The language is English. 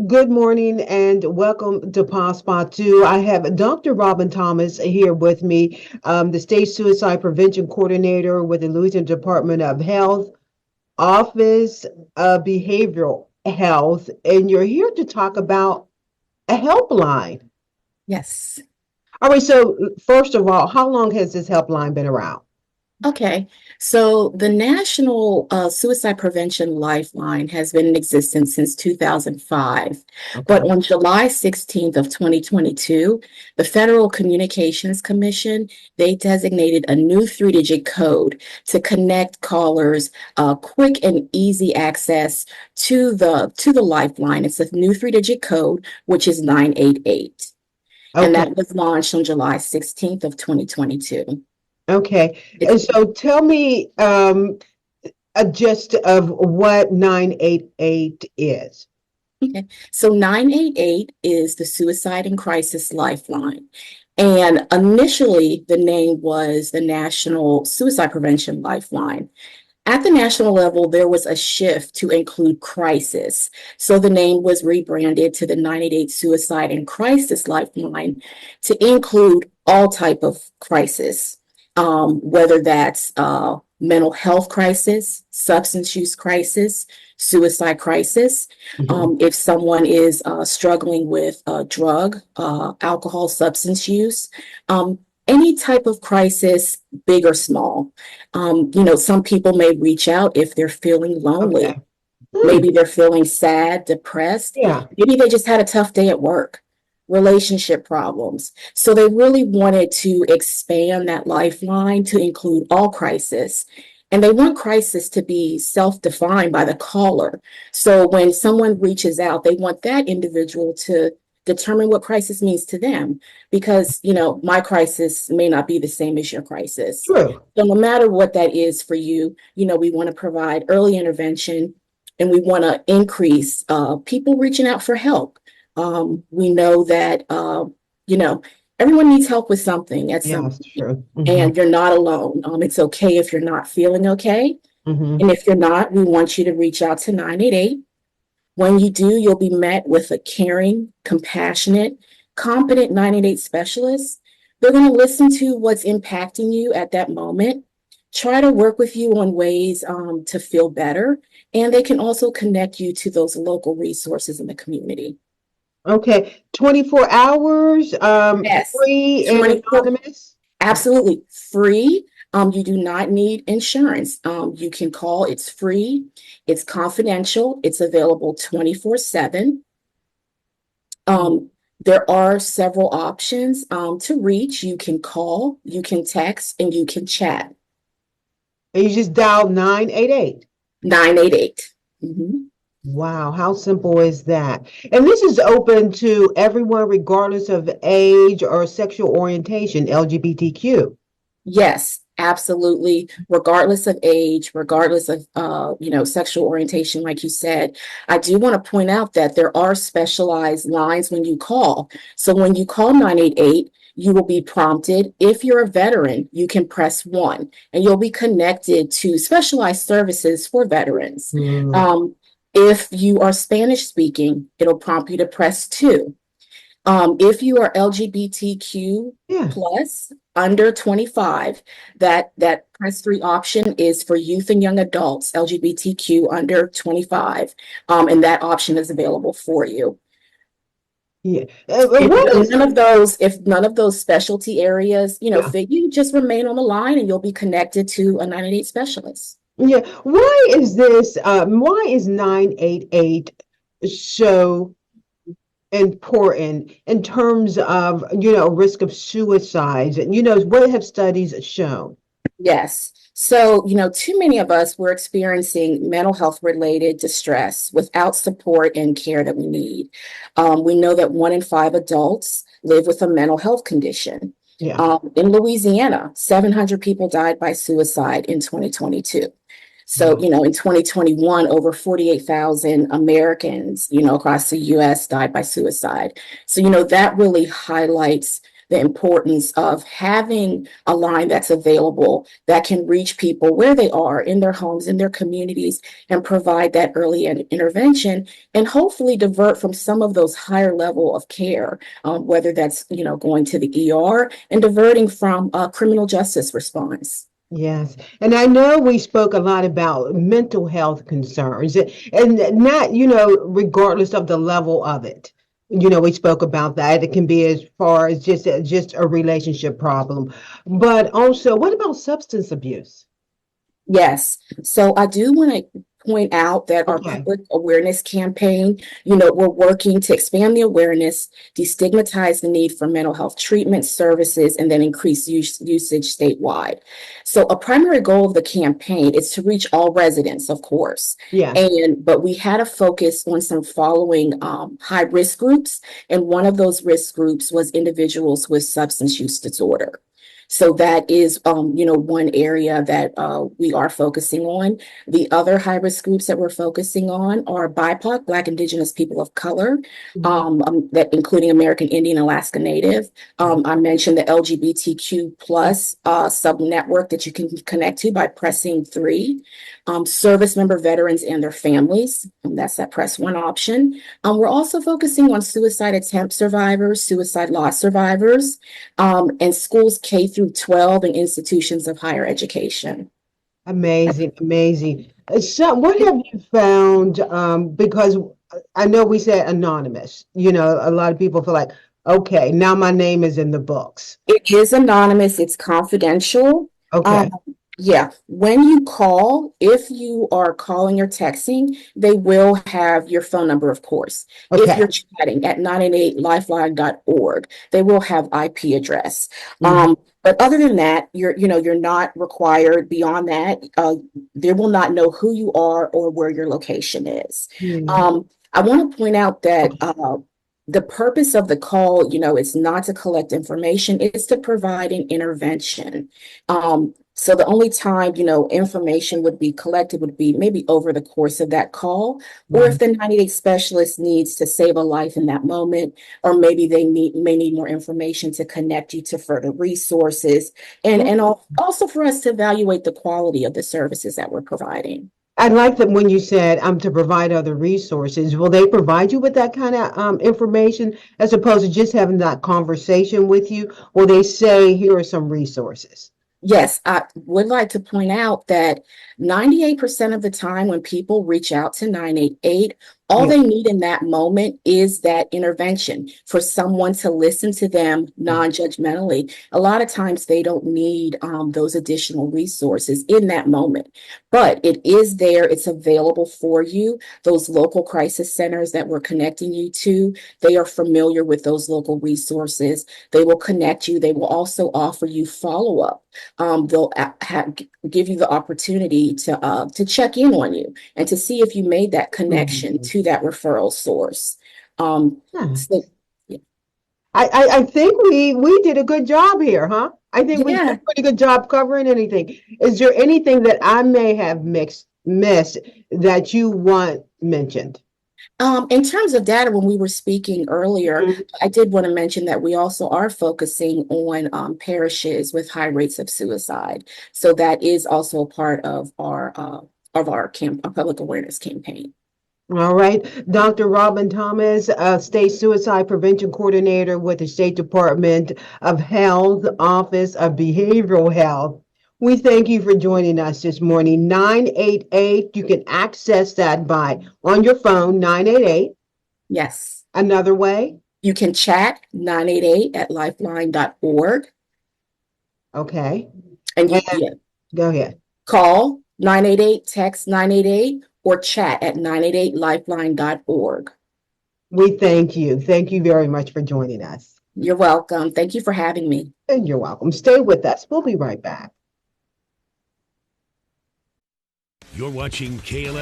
Good morning and welcome to POSPA 2. I have Dr. Robin Thomas here with me, the State Suicide Prevention Coordinator with the Louisiana Department of Health, Office of Behavioral Health, and you're here to talk about a helpline. Yes. All right, so first of all, how long has this helpline been around? Okay. So the National Suicide Prevention Lifeline has been in existence since 2005. But Okay. on July 16th of 2022, the Federal Communications Commission, they designated a new three-digit code to connect callers quick and easy access to the lifeline. It's a new three-digit code, which is 988. And Okay. that was launched on July 16th of 2022. Okay. It's And so tell me a gist of what 988 is. Okay. So 988 is the Suicide and Crisis Lifeline. And initially, the name was the National Suicide Prevention Lifeline. At the national level, there was a shift to include crisis. So the name was rebranded to the 988 Suicide and Crisis Lifeline to include all type of crisis, whether that's mental health crisis, substance use crisis, suicide crisis. Mhm. If someone is struggling with drug, alcohol, substance use, any type of crisis, big or small. Some people may reach out if they're feeling Okay. lonely. Hmm. Maybe they're feeling sad, depressed. Yeah. Maybe they just had a tough day at work, relationship problems. So they really wanted to expand that lifeline to include all crisis. And they want crisis to be self-defined by the caller. So when someone reaches out, they want that individual to determine what crisis means to them because, my crisis may not be the same as your crisis. True. So no matter what that is for you, we want to provide early intervention and we want to increase people reaching out for help. We know that, you know, everyone needs help with something at Yeah, some that's point, true. and you're not alone. It's okay if you're not feeling okay. And Hmm. if you're not, we want you to reach out to 988. When you do, you'll be met with a caring, compassionate, competent 988 specialist. They're going to listen to what's impacting you at that moment, try to work with you on ways to feel better, and they can also connect you to those local resources in the community. Okay. 24 hours, Yes, free and 24, anonymous. absolutely free. You do not need insurance. You can call, it's free, it's confidential, it's available 24/7. Mm. Um, there are several options to reach. You can call, you can text, and you can chat. And you just dial 988. 988. Mhm. Wow, how simple is that? And this is open to everyone, regardless of age or sexual orientation, LGBTQ. Yes, absolutely. Regardless of age, regardless of sexual orientation, like you said, I do want to point out that there are specialized lines when you call. So when you call 988, you will be prompted. If you're a veteran, you can press one, and you'll be connected to specialized services for veterans. Mm. Um, if you are Spanish speaking, it'll prompt you to press two. If you are LGBTQ Yeah. plus under 25, that press three option is for youth and young adults, LGBTQ under 25, and that option is available for you. Yeah. If What is, none of those specialty areas, yeah. fit you, just remain on the line and you'll be connected to a 988 specialist. Yeah. Why is 988 so important in terms of, risk of suicides? And, what have studies shown? Yes. So, too many of us were experiencing mental health related distress without support and care that we need. We know that 1 in 5 adults live with a mental health condition. Yeah. In Louisiana, 700 people died by suicide in 2022. So, Wow. in 2021, over 48,000 Americans, across the US died by suicide. So, that really highlights the importance of having a line that's available that can reach people where they are in their homes, in their communities, and provide that early intervention and hopefully divert from some of those higher level of care, whether that's, going to the ER and diverting from criminal justice response. Yes. And I know we spoke a lot about mental health concerns and not, regardless of the level of it. We spoke about that. It can be as far as just a relationship problem. But also, what about substance abuse? Yes. So I do want to point out that our Okay. public awareness campaign, we're working to expand the awareness, destigmatize the need for mental health treatment services, and then increase usage statewide. So a primary goal of the campaign is to reach all residents, of course. Yes. But we had a focus on some following high risk groups, and one of those risk groups was individuals with substance use disorder. So that is, one area that we are focusing on. The other high-risk groups that we're focusing on are BIPOC, Black, Indigenous people of color, Mhm. that including American Indian, Alaska Native. I mentioned the LGBTQ plus sub-network that you can connect to by pressing 3. Service member veterans and their families, and that's that press 1 option. We're also focusing on suicide attempt survivors, suicide loss survivors, and schools K through 12 and institutions of higher education. Amazing, amazing. So, what have you found? Because I know we said anonymous. A lot of people feel like, okay, now my name is in the books. It is anonymous, it's confidential. Um, Okay, yeah, when you call, if you are calling or texting, they will have your phone number, of course. If okay. you're chatting at 988lifeline.org, they will have IP address. Mhm. But other than that, you're not required beyond that. They will not know who you are or where your location is. Yeah. I want to point out that Okay. the purpose of the call, is not to collect information, it's to provide an intervention. So the only time, information would be collected would be maybe over the course of that call, or if Right. the 98 specialist needs to save a life in that moment, or maybe they may need more information to connect you to further resources, and also for us to evaluate the quality of the services that we're providing. I like that when you said to provide other resources. Will they provide you with that kind of information as opposed to just having that conversation with you? Will they say, here are some resources? Yes, I would like to point out that 98% of the time when people reach out to 988, all Yeah. they need in that moment is that intervention for someone to listen to them non-judgmentally. A lot of times they don't need those additional resources in that moment, but it is there. It's available for you. Those local crisis centers that we're connecting you to, they are familiar with those local resources. They will connect you. They will also offer you follow-up. They'll give you the opportunity to check in on you and to see if you made that connection Mhm. to that referral source. Um, so, Nice. I think we did a good job here, huh? I think we did a yeah. pretty good job covering anything. Is there anything that I may have missed that you want mentioned? In terms of data, when we were speaking earlier, Mhm. I did want to mention that we also are focusing on parishes with high rates of suicide. So that is also a part of our public awareness campaign. All right. Dr. Robin Thomas, State Suicide Prevention Coordinator with the State Department of Health, Office of Behavioral Health. We thank you for joining us this morning. 988, you can access that by on your phone, 988. Yes. Another way. You can chat 988 at lifeline.org. Okay. And And yeah, go ahead. call 988, text 988, or chat at 988lifeline.org. We thank you. Thank you very much for joining us. You're welcome. Thank you for having me. And you're welcome. Stay with us. We'll be right back. You're watching KLM.